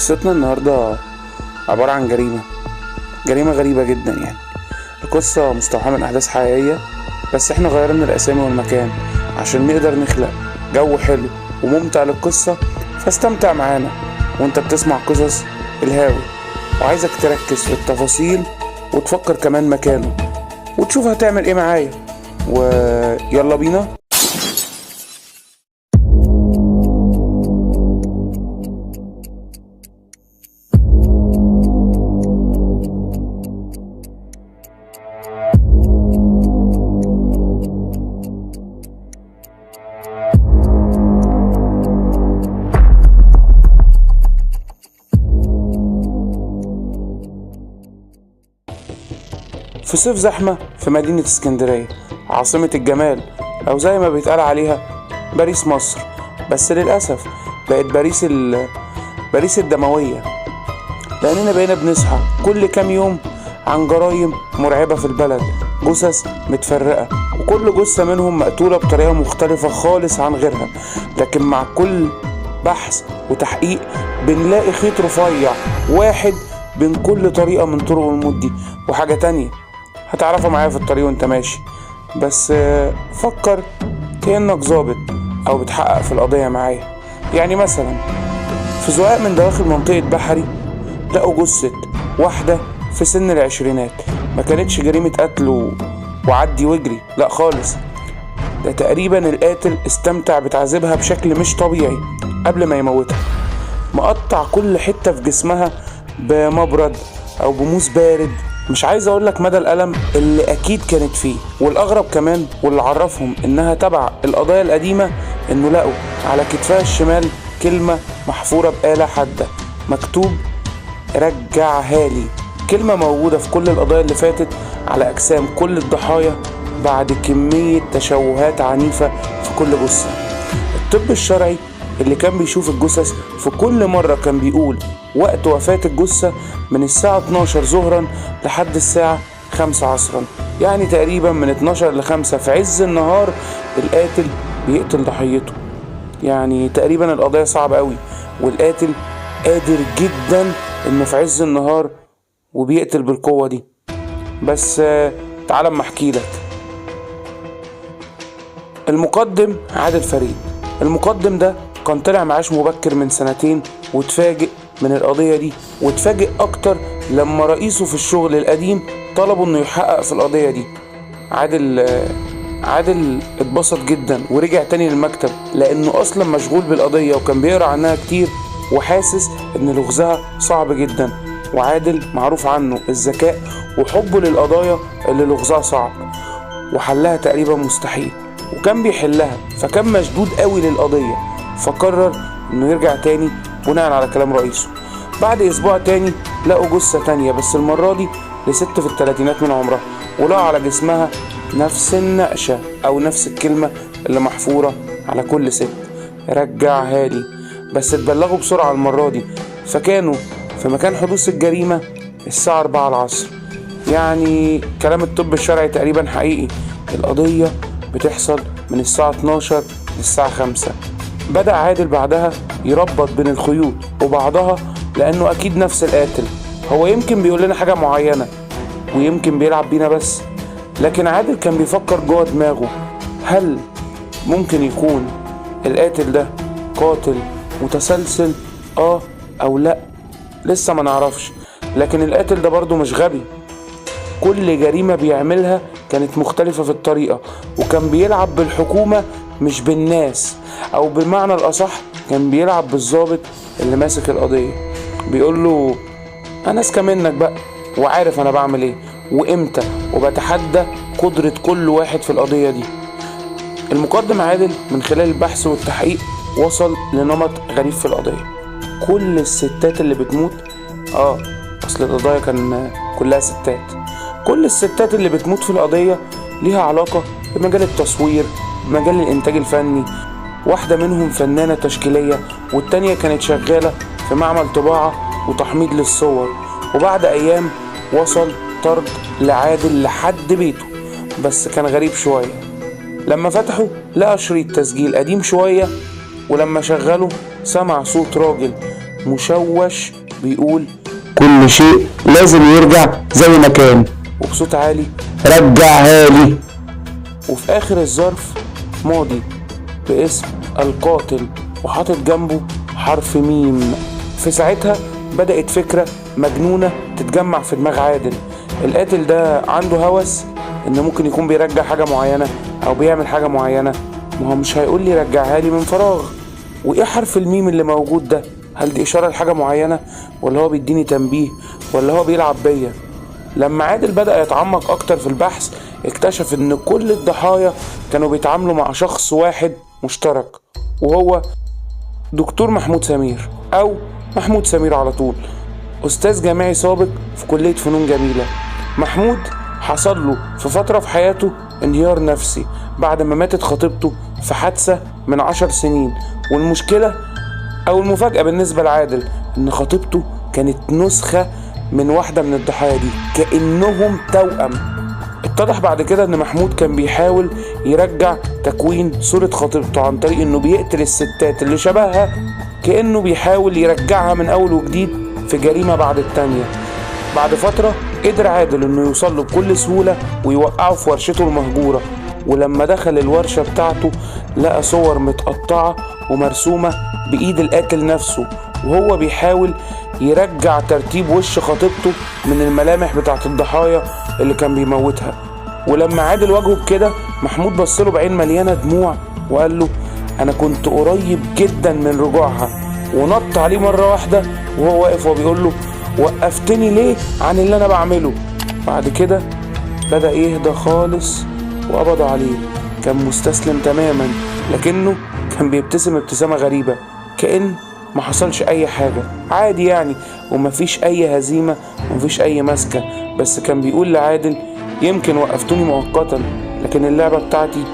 قصتنا النهاردة عبارة عن جريمة غريبة جدا يعني. القصة مستوحاة من أحداث حقيقية، بس احنا غيرنا الأسامي والمكان عشان نقدر نخلق جو حلو وممتع للقصة. فاستمتع معانا وانت بتسمع قصص الهاوي، وعايزك تركز في التفاصيل وتفكر كمان مكانه وتشوف هتعمل ايه معايا. ويلا بينا. في صيف زحمة في مدينة اسكندرية، عاصمة الجمال، أو زي ما بيتقال عليها باريس مصر، بس للأسف بقت باريس الدموية، لأننا بقينا بنصحى كل كام يوم عن جرائم مرعبة في البلد، جثث متفرقة، وكل جثة منهم مقتولة بطريقة مختلفة خالص عن غيرها. لكن مع كل بحث وتحقيق بنلاقي خيط رفيع واحد بين كل طريقة من طرق الموت دي. وحاجة تانية هتعرفها معايا في الطريق وانت ماشي، بس فكر كأنك ظابط او بتحقق في القضية معايا. يعني مثلا في زقاق من دواخل منطقة بحري لقوا جثة واحدة في سن العشرينات. ما كانتش جريمة قتل وعدي واجري، لا خالص، ده تقريبا القاتل استمتع بتعذيبها بشكل مش طبيعي قبل ما يموتها. مقطع كل حتة في جسمها بمبرد او بموس بارد. مش عايز اقولك مدى الألم اللي اكيد كانت فيه. والاغرب كمان واللي عرفهم انها تبع القضايا القديمة، انه لقوا على كتفها الشمال كلمة محفورة بآلة حادة مكتوب رجعها لي، كلمة موجودة في كل القضايا اللي فاتت على اجسام كل الضحايا بعد كمية تشوهات عنيفة في كل جثة. الطب الشرعي اللي كان بيشوف الجثث في كل مرة كان بيقول وقت وفاة الجثة من الساعة 12 ظهرا لحد الساعة 5 عصرا، يعني تقريبا من 12 ل5 في عز النهار القاتل بيقتل ضحيته. يعني تقريبا القضية صعبة قوي، والقاتل قادر جدا انه في عز النهار وبيقتل بالقوة دي. بس تعال اما احكي لك. المقدم عادل فريد. المقدم ده كان طلع معاش مبكر من سنتين، واتفاجئ من القضية دي، واتفاجئ اكتر لما رئيسه في الشغل القديم طلبوا انه يحقق في القضية دي. عادل اتبسط جدا ورجع تاني للمكتب، لانه اصلا مشغول بالقضية وكان بيقرأ عنها كتير وحاسس ان لغزها صعب جدا. وعادل معروف عنه الذكاء وحبه للقضايا اللي لغزها صعب وحلها تقريبا مستحيل، وكان بيحلها، فكان مشدود قوي للقضية، فقرر انه يرجع تاني بناء على كلام رئيسه. بعد اسبوع تاني لقوا جثة تانية، بس المرة دي لست في الثلاثينات من عمرها، ولقوا على جسمها نفس النقشة او نفس الكلمة اللي محفورة على كل ست، رجعها لي. بس اتبلغوا بسرعة المرة دي، فكانوا في مكان حدوث الجريمة الساعة 4 العصر. يعني كلام الطب الشرعي تقريبا حقيقي، القضية بتحصل من الساعة 12 للساعة 5. بدأ عادل بعدها يربط بين الخيوط وبعضها، لأنه أكيد نفس القاتل. هو يمكن بيقول لنا حاجة معينة ويمكن بيلعب بينا بس، لكن عادل كان بيفكر جوه دماغه، هل ممكن يكون القاتل ده قاتل متسلسل أو لأ؟ لسه ما نعرفش. لكن القاتل ده برضو مش غبي، كل جريمة بيعملها كانت مختلفة في الطريقة، وكان بيلعب بالحكومة مش بالناس، او بالمعنى الاصح كان بيلعب بالضابط اللي ماسك القضية. بيقول له انا اذكى منك بقى، وعارف انا بعمل ايه وامتى، وبتحدى قدرة كل واحد في القضية دي. المقدم عادل من خلال البحث والتحقيق وصل لنمط غريب في القضية. كل الستات اللي بتموت اصل القضية كان كلها ستات، كل الستات اللي بتموت في القضية ليها علاقة بمجال التصوير، بمجال الانتاج الفني. واحدة منهم فنانة تشكيلية، والتانية كانت شغالة في معمل طباعة وتحميض للصور. وبعد ايام وصل طرد لعادل لحد بيته، بس كان غريب شوية. لما فتحوا لقى شريط تسجيل قديم شوية، ولما شغله سمع صوت راجل مشوش بيقول كل شيء لازم يرجع زي ما كان، وبصوت عالي رجعها لي. وفي آخر الظرف ماضي باسم القاتل وحاطط جنبه حرف ميم. في ساعتها بدأت فكرة مجنونة تتجمع في دماغ عادل. القاتل ده عنده هوس إن ممكن يكون بيرجع حاجة معينة أو بيعمل حاجة معينة، ما هو مش هيقول لي رجعها لي من فراغ. وإيه حرف الميم اللي موجود ده؟ هل دي إشارة لحاجة معينة، ولا هو بيديني تنبيه، ولا هو بيلعب بيا؟ لما عادل بدأ يتعمق أكتر في البحث اكتشف إن كل الضحايا كانوا بيتعاملوا مع شخص واحد مشترك، وهو دكتور محمود سمير، أو محمود سمير على طول، أستاذ جامعي سابق في كلية فنون جميلة. محمود حصل له في فترة في حياته انهيار نفسي بعد ما ماتت خطيبته في حادثة من 10 سنين. والمشكلة أو المفاجأة بالنسبة لعادل إن خطيبته كانت نسخة من واحدة من الضحايا دي، كأنهم توأم. اتضح بعد كده إن محمود كان بيحاول يرجع تكوين صورة خطيبته عن طريق إنه بيقتل الستات اللي شبهها، كأنه بيحاول يرجعها من أول وجديد في جريمة بعد التانية. بعد فترة قدر عادل إنه يوصل له بكل سهولة ويوقعه في ورشته المهجورة. ولما دخل الورشة بتاعته لقى صور متقطعة ومرسومة بإيد القاتل نفسه، وهو بيحاول يرجع ترتيب وش خطيبته من الملامح بتاعت الضحايا اللي كان بيموتها. ولما عادل واجهه بكده محمود بصله بعين مليانة دموع وقال له أنا كنت قريب جدا من رجوعها، ونط عليه مرة واحدة وهو واقف وبيقول له وقفتني ليه عن اللي أنا بعمله. بعد كده بدأ يهدى خالص وقبض عليه. كان مستسلم تماما، لكنه كان بيبتسم ابتسامة غريبة كأن ما حصلش أي حاجة، عادي يعني، ومفيش أي هزيمة ومفيش أي مسكة. بس كان بيقول لعادل يمكن وقفتوني مؤقتا لكن اللعبة بتاعتي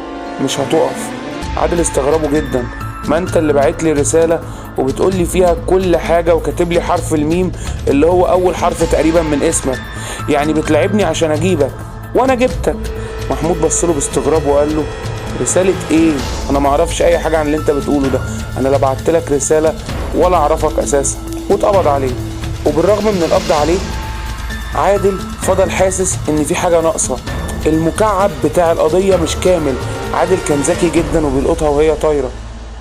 مش هتقف. عادل استغربه جدا، ما انت اللي بعت لي رسالة وبتقول لي فيها كل حاجة وكاتب لي حرف الميم اللي هو أول حرف تقريبا من اسمك، يعني بتلعبني عشان أجيبك وأنا جبتك. محمود بصله باستغراب وقال له رسالة ايه؟ انا ما اعرفش اي حاجة عن اللي انت بتقوله ده، انا لا بعت لك رسالة ولا اعرفك اساسا. واتقبض عليه. وبالرغم من القبض عليه عادل فضل حاسس ان في حاجة ناقصة، المكعب بتاع القضية مش كامل. عادل كان ذكي جدا وبيلقطها وهي طايرة،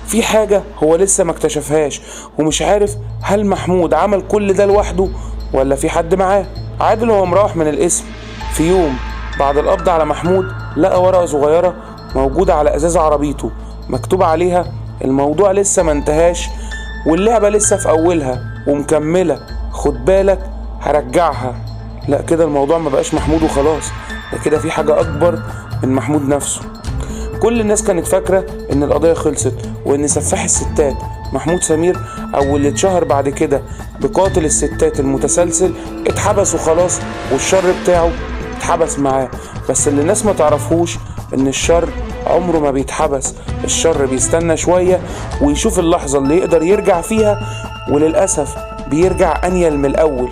في حاجة هو لسه ما اكتشفهاش ومش عارف هل محمود عمل كل ده لوحده ولا في حد معاه. عادل وهو مروح من القسم في يوم بعد القبض على محمود لقى ورقة صغيرة موجودة على ازاز عربيته مكتوب عليها الموضوع لسه ما انتهاش واللعبة لسه في اولها ومكملة، خد بالك هرجعها. لا كده الموضوع ما بقاش محمود وخلاص، ده كده في حاجة اكبر من محمود نفسه. كل الناس كانت فاكرة ان القضية خلصت وان سفاح الستات محمود سمير او اللي اتشهر بعد كده بقاتل الستات المتسلسل اتحبس وخلاص، والشر بتاعه اتحبس معاه. بس اللي الناس ما تعرفوش ان الشر عمره ما بيتحبس، الشر بيستنى شوية ويشوف اللحظة اللي يقدر يرجع فيها، وللأسف بيرجع أنيل من الأول.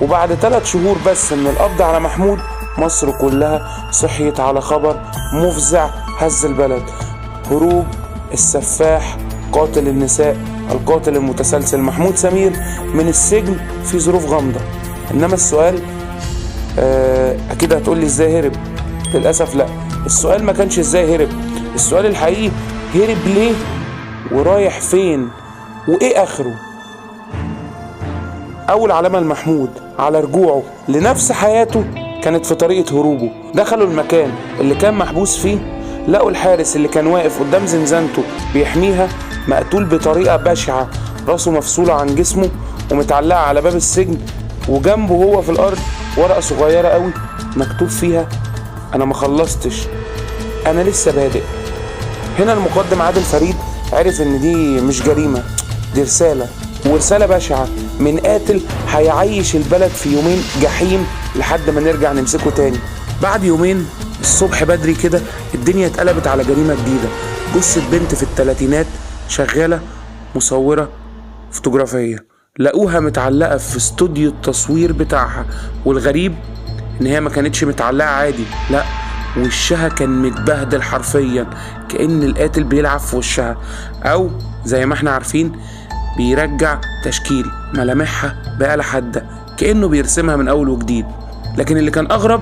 وبعد 3 شهور بس من القبض على محمود مصر كلها صحيت على خبر مفزع هز البلد: هروب السفاح قاتل النساء القاتل المتسلسل محمود سمير من السجن في ظروف غامضة. إنما السؤال أكيد هتقولي إزاي هرب؟ للأسف لا، السؤال ما كانش إزاي هرب، السؤال الحقيقي هرب ليه ورايح فين وإيه آخره. أول علامة لمحمود على رجوعه لنفس حياته كانت في طريقة هروبه. دخلوا المكان اللي كان محبوس فيه، لقوا الحارس اللي كان واقف قدام زنزانته بيحميها مقتول بطريقة بشعة، راسه مفصولة عن جسمه ومتعلقة على باب السجن، وجنبه هو في الأرض ورقة صغيرة قوي مكتوب فيها أنا ما خلصتش، أنا لسه بادئ. هنا المقدم عادل فريد عرف إن دي مش جريمة، دي رسالة، ورسالة بشعة من قاتل هيعيش البلد في يومين جحيم لحد ما نرجع نمسكه تاني. بعد يومين الصبح بدري كده الدنيا اتقلبت على جريمة جديدة. جثة بنت في الثلاثينات شغالة مصورة فوتوغرافية، لقوها متعلقة في استوديو التصوير بتاعها، والغريب ان هي ما كانتش متعلقة عادي، لا وشها كان متبهدل حرفيا كأن القاتل بيلعب في وشها، او زي ما احنا عارفين بيرجع تشكيل ملامحها بآلة حادة كأنه بيرسمها من أول وجديد. لكن اللي كان أغرب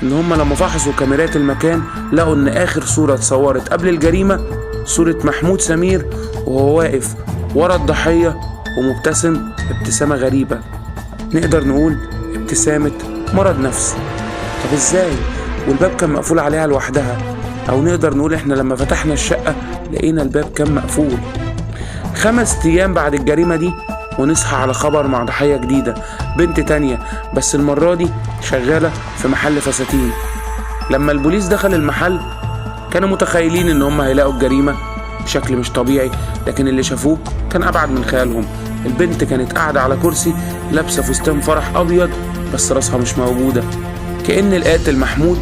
إن هما لما فحصوا كاميرات المكان لقوا إن آخر صورة اتصورت قبل الجريمة صورة محمود سمير وهو واقف ورا الضحية ومبتسم ابتسامة غريبة، نقدر نقول ابتسامة مرض نفسي. طب ازاي؟ والباب كان مقفول عليها لوحدها، او نقدر نقول احنا لما فتحنا الشقة لقينا الباب كان مقفول. 5 أيام بعد الجريمة دي ونصحى على خبر مع ضحية جديدة، بنت تانية بس المرة دي شغالة في محل فساتين. لما البوليس دخل المحل كانوا متخيلين ان هم هيلاقوا الجريمة بشكل مش طبيعي، لكن اللي شافوه كان ابعد من خيالهم. البنت كانت قاعدة على كرسي لابسة فستان فرح ابيض بس راسها مش موجودة، كأن القاتل محمود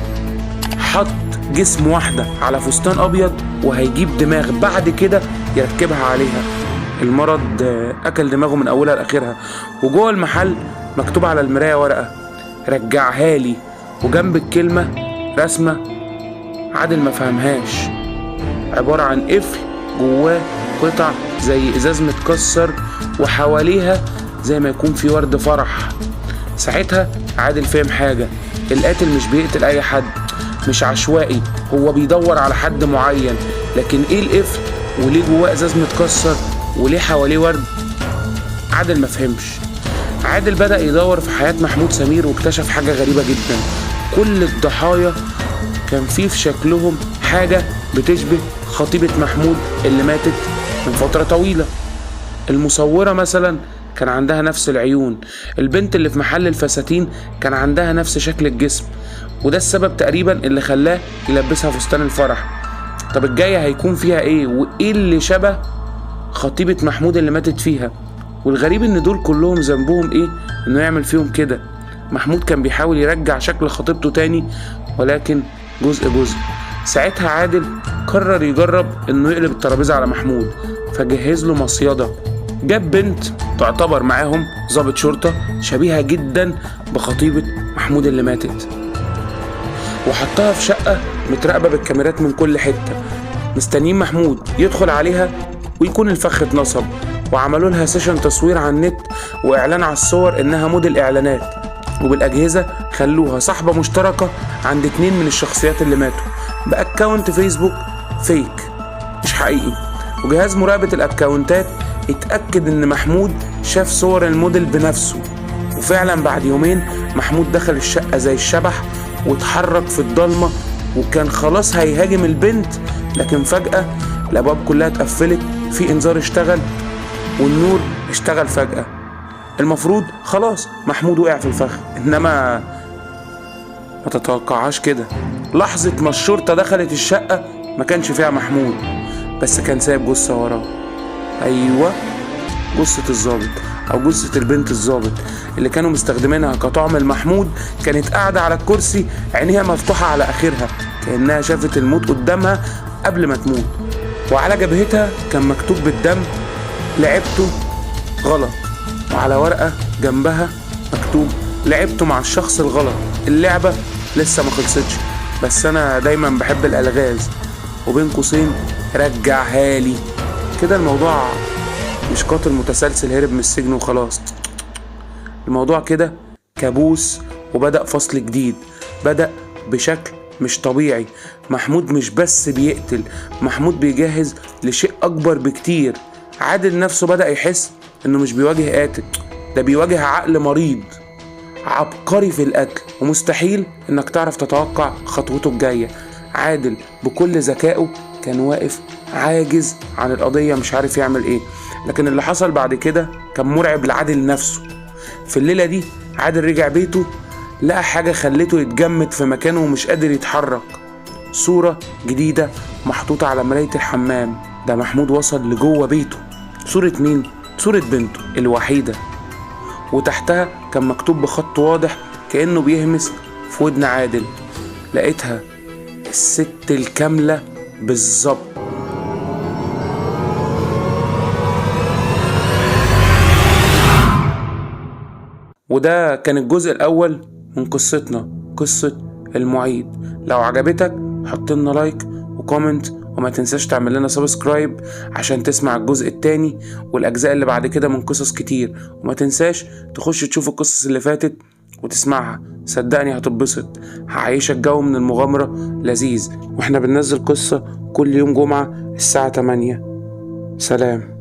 حط جسم واحدة على فستان ابيض وهيجيب دماغ بعد كده يركبها عليها. المرض اكل دماغه من اولها لاخرها. وجوه المحل مكتوب على المراية ورقة رجعها لي، وجنب الكلمة رسمة عادل ما فهمهاش، عبارة عن قفل جواه قطع زي ازاز متكسر وحواليها زي ما يكون في ورد فرح. ساعتها عادل فهم حاجة، القاتل مش بيقتل اي حد، مش عشوائي، هو بيدور على حد معين. لكن ايه القفل وليه جواه ازاز متكسر وليه حواليه ورد؟ عادل ما فهمش. عادل بدأ يدور في حياة محمود سمير واكتشف حاجة غريبة جدا. كل الضحايا كان في شكلهم حاجة بتشبه خطيبة محمود اللي ماتت من فترة طويلة. المصورة مثلا كان عندها نفس العيون، البنت اللي في محل الفساتين كان عندها نفس شكل الجسم، وده السبب تقريبا اللي خلاه يلبسها فستان الفرح. طب الجاية هيكون فيها ايه؟ وايه اللي شبه خطيبة محمود اللي ماتت فيها؟ والغريب ان دول كلهم ذنبهم ايه انه يعمل فيهم كده؟ محمود كان بيحاول يرجع شكل خطيبته تاني ولكن جزء جزء. ساعتها عادل قرر يجرب انه يقلب الترابيزة على محمود، فجهز له مصيدة، جاب بنت تعتبر معاهم ضابط شرطة شبيهة جدا بخطيبة محمود اللي ماتت، وحطها في شقة متراقبة بالكاميرات من كل حتة، مستنيين محمود يدخل عليها ويكون الفخ اتنصب. وعملوا لها سيشن تصوير على النت واعلان على الصور انها موديل اعلانات، وبالاجهزة خلوها صاحبة مشتركة عند 2 من الشخصيات اللي ماتوا باكاونت فيسبوك فيك مش حقيقي. وجهاز مراقبة الاكاونتات اتأكد ان محمود شاف صور الموديل بنفسه، وفعلا بعد يومين محمود دخل الشقة زي الشبح واتحرك في الضلمة وكان خلاص هيهاجم البنت، لكن فجأة الابواب كلها اتقفلت، في انذار اشتغل والنور اشتغل فجأة. المفروض خلاص محمود وقع في الفخ، انما ما تتوقعهاش كده. لحظة ما الشرطة دخلت الشقة ما كانش فيها محمود، بس كان سايب جثة وراه. ايوه، جثة الضابط او جثة البنت الضابط اللي كانوا مستخدمينها كطعم المحمود كانت قاعدة على الكرسي عينيها مفتوحة على اخرها كأنها شافت الموت قدامها قبل ما تموت، وعلى جبهتها كان مكتوب بالدم لعبته غلط، وعلى ورقة جنبها مكتوب لعبته مع الشخص الغلط، اللعبة لسه ما خلصتش بس انا دايما بحب الالغاز، وبين قوسين رجعها لي. كده الموضوع مش قاتل متسلسل هرب من السجن وخلاص، الموضوع كده كابوس، وبدأ فصل جديد، بدأ بشكل مش طبيعي. محمود مش بس بيقتل، محمود بيجهز لشيء أكبر بكتير. عادل نفسه بدأ يحس إنه مش بيواجه قاتل، ده بيواجه عقل مريض عبقري في القتل، ومستحيل إنك تعرف تتوقع خطوته الجاية. عادل بكل ذكائه كان واقف عاجز عن القضية مش عارف يعمل ايه، لكن اللي حصل بعد كده كان مرعب لعادل نفسه. في الليلة دي عادل رجع بيته لقى حاجة خلته يتجمد في مكانه ومش قادر يتحرك، صورة جديدة محطوطة على مراية الحمام. ده محمود وصل لجوه بيته. صورة مين؟ صورة بنته الوحيدة، وتحتها كان مكتوب بخط واضح كأنه بيهمس في ودن عادل، لقيتها الست الكاملة بالظبط. وده كان الجزء الأول من قصتنا، قصة المعيد. لو عجبتك حط لنا لايك وكومنت وما تنساش تعمل لنا سبسكرايب عشان تسمع الجزء التاني والأجزاء اللي بعد كده من قصص كتير. وما تنساش تخش تشوف القصص اللي فاتت وتسمعها، صدقني هتتبسط، هعيشك جو من المغامرة لذيذ. واحنا بننزل قصة كل يوم جمعة الساعة 8. سلام.